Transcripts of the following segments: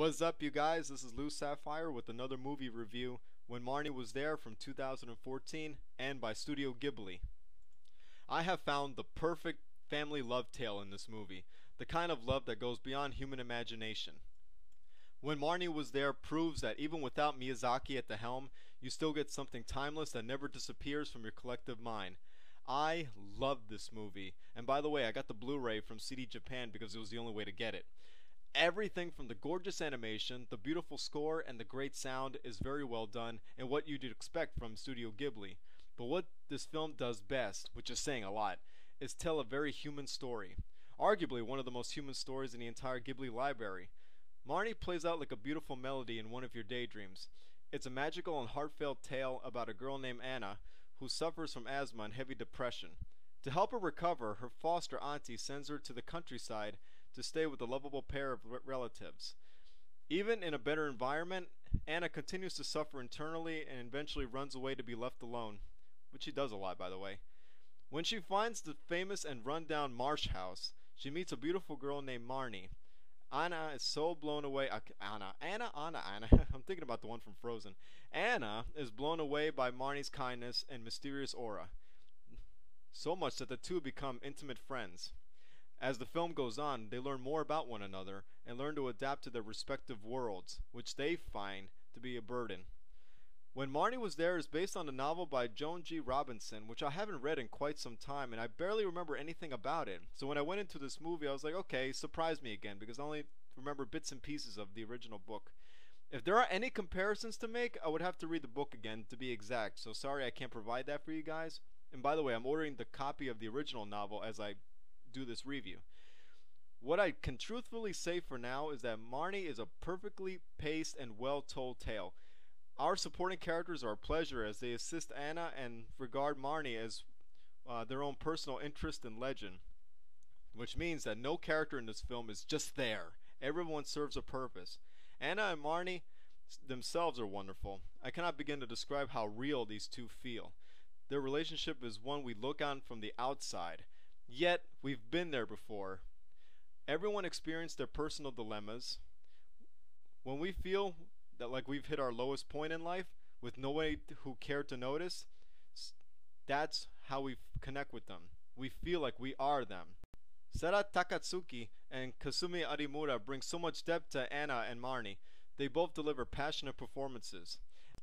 What's up, you guys? This is Lou Sapphire with another movie review, When Marnie Was There from 2014 and by Studio Ghibli. I have found the perfect family love tale in this movie, the kind of love that goes beyond human imagination. When Marnie Was There proves that even without Miyazaki at the helm, you still get something timeless that never disappears from your collective mind. I love this movie, and by the way, I got the Blu-ray from CD Japan because it was the only way to get it. Everything from the gorgeous animation, the beautiful score, and the great sound is very well done and what you'd expect from Studio Ghibli. But what this film does best, which is saying a lot, is tell a very human story. Arguably one of the most human stories in the entire Ghibli library. Marnie plays out like a beautiful melody in one of your daydreams. It's a magical and heartfelt tale about a girl named Anna who suffers from asthma and heavy depression. To help her recover, her foster auntie sends her to the countryside to stay with a lovable pair of relatives. Even in a better environment, Anna continues to suffer internally and eventually runs away to be left alone, which she does a lot, by the way. When she finds the famous and run-down marsh house, she meets a beautiful girl named Marnie. Anna is so blown away. Anna. I'm thinking about the one from Frozen. Anna is blown away by Marnie's kindness and mysterious aura, so much that the two become intimate friends. As the film goes on, they learn more about one another and learn to adapt to their respective worlds, which they find to be a burden. When Marnie Was There is based on a novel by Joan G. Robinson, which I haven't read in quite some time, and I barely remember anything about it. So when I went into this movie, I was like, okay, surprise me again, because I only remember bits and pieces of the original book. If there are any comparisons to make, I would have to read the book again to be exact, so sorry I can't provide that for you guys. And by the way, I'm ordering the copy of the original novel as I do this review. What I can truthfully say for now is that Marnie is a perfectly paced and well told tale. Our supporting characters are a pleasure as they assist Anna and regard Marnie as their own personal interest and legend, which means that no character in this film is just there. Everyone serves a purpose. Anna and Marnie themselves are wonderful. I cannot begin to describe how real these two feel. Their relationship is one we look on from the outside. Yet, we've been there before. Everyone experienced their personal dilemmas. When we feel that like we've hit our lowest point in life, with no one who cared to notice, that's how we connect with them. We feel like we are them. Sera Takatsuki and Kasumi Arimura bring so much depth to Anna and Marnie. They both deliver passionate performances.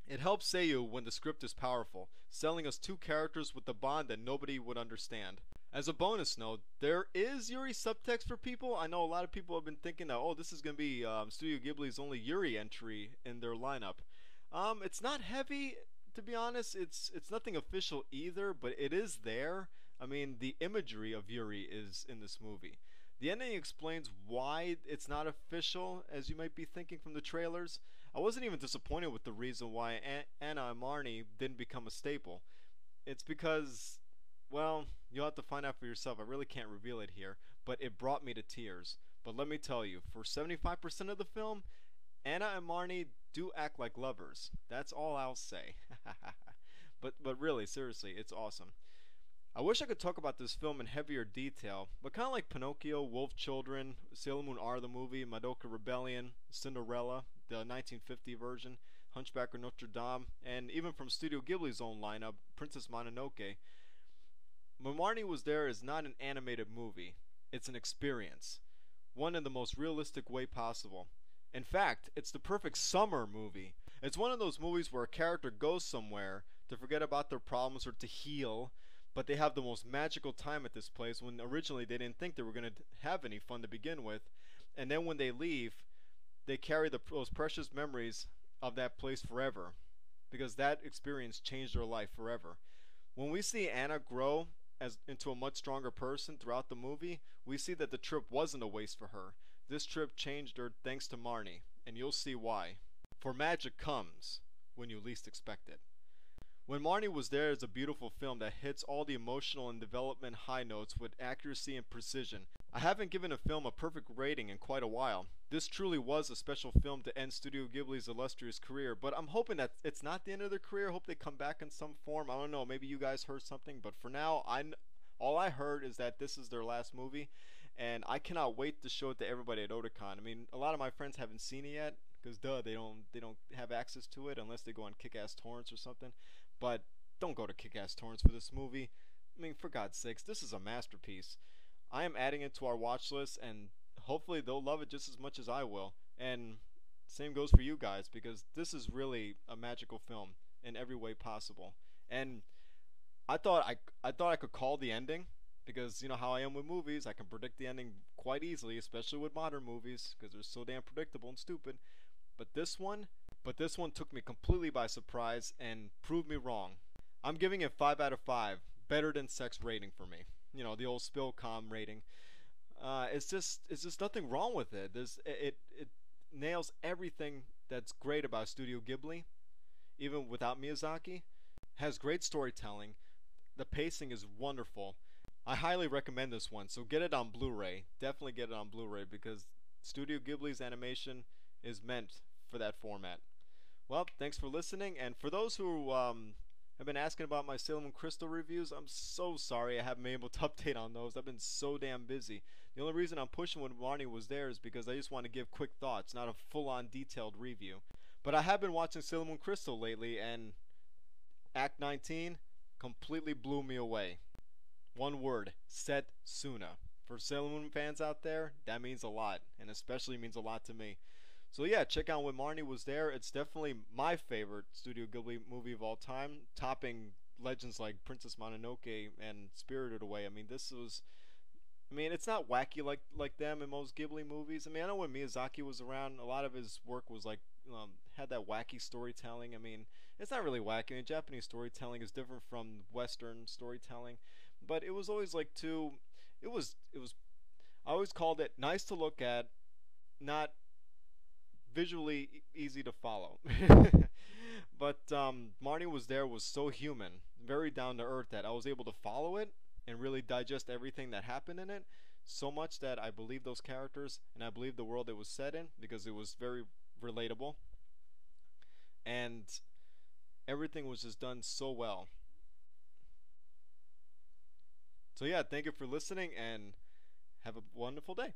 It helps Seiyu when the script is powerful, selling us two characters with a bond that nobody would understand. As a bonus note, there is Yuri subtext for people. I know a lot of people have been thinking that, oh, this is going to be Studio Ghibli's only Yuri entry in their lineup. It's not heavy, to be honest. It's nothing official either, but it is there. I mean, the imagery of Yuri is in this movie. The ending explains why it's not official, as you might be thinking from the trailers. I wasn't even disappointed with the reason why Anna and Marnie didn't become a staple. It's because, well, you'll have to find out for yourself. I really can't reveal it here, but it brought me to tears. But let me tell you, for 75% of the film, Anna and Marnie do act like lovers. That's all I'll say. But really, seriously, it's awesome. I wish I could talk about this film in heavier detail, but kind of like Pinocchio, Wolf Children, Sailor Moon R the movie, Madoka Rebellion, Cinderella, the 1950 version, Hunchback of Notre Dame, and even from Studio Ghibli's own lineup, Princess Mononoke. When Marnie Was There is not an animated movie, it's an experience. One in the most realistic way possible. In fact, it's the perfect summer movie. It's one of those movies where a character goes somewhere to forget about their problems or to heal, but they have the most magical time at this place when originally they didn't think they were going to have any fun to begin with. And then when they leave, they carry those precious memories of that place forever, because that experience changed their life forever. When we see Anna grow into a much stronger person throughout the movie, we see that the trip wasn't a waste for her. This trip changed her thanks to Marnie, and you'll see why. For magic comes when you least expect it. When Marnie Was There is a beautiful film that hits all the emotional and development high notes with accuracy and precision. I haven't given a film a perfect rating in quite a while. This truly was a special film to end Studio Ghibli's illustrious career, but I'm hoping that it's not the end of their career. I hope they come back in some form. I don't know, maybe you guys heard something, but for now, all I heard is that this is their last movie, and I cannot wait to show it to everybody at Otakon. I mean, a lot of my friends haven't seen it yet because duh, they don't have access to it unless they go on Kick-Ass Torrents or something. But don't go to Kick-Ass Torrents for this movie. I mean, for God's sakes, this is a masterpiece. I am adding it to our watch list, and hopefully they'll love it just as much as I will. And same goes for you guys because this is really a magical film in every way possible. And I thought I could call the ending because you know how I am with movies. I can predict the ending quite easily, especially with modern movies because they're so damn predictable and stupid. But this one, but this one took me completely by surprise and proved me wrong. I'm giving it 5 out of 5, better than Sex rating for me. You know, the old Spillcom rating. It's just nothing wrong with it. It nails everything that's great about Studio Ghibli, even without Miyazaki. Has great storytelling. The pacing is wonderful. I highly recommend this one. So get it on Blu-ray. Definitely get it on Blu-ray because Studio Ghibli's animation is meant for that format. Well, thanks for listening. And for those who have been asking about my Salem and Crystal reviews, I'm so sorry I haven't been able to update on those. I've been so damn busy. The only reason I'm pushing when Marnie was there is because I just want to give quick thoughts, not a full-on detailed review. But I have been watching Salem and Crystal lately, and Act 19 completely blew me away. One word, Setsuna. For Sailor Moon fans out there, that means a lot, and especially means a lot to me. So yeah, check out when Marnie was there. It's definitely my favorite Studio Ghibli movie of all time, topping legends like Princess Mononoke and Spirited Away. I mean, this was. I mean, it's not wacky like them in most Ghibli movies. I mean, I know when Miyazaki was around, a lot of his work was like had that wacky storytelling. I mean, it's not really wacky. I mean, Japanese storytelling is different from Western storytelling, but it was always like too. It was. I always called it nice to look at, not visually easy to follow. But Marnie was there was so human, very down to earth that I was able to follow it and really digest everything that happened in it. So much that I believe those characters and I believe the world it was set in because it was very relatable and everything was just done so well. So yeah, thank you for listening and have a wonderful day.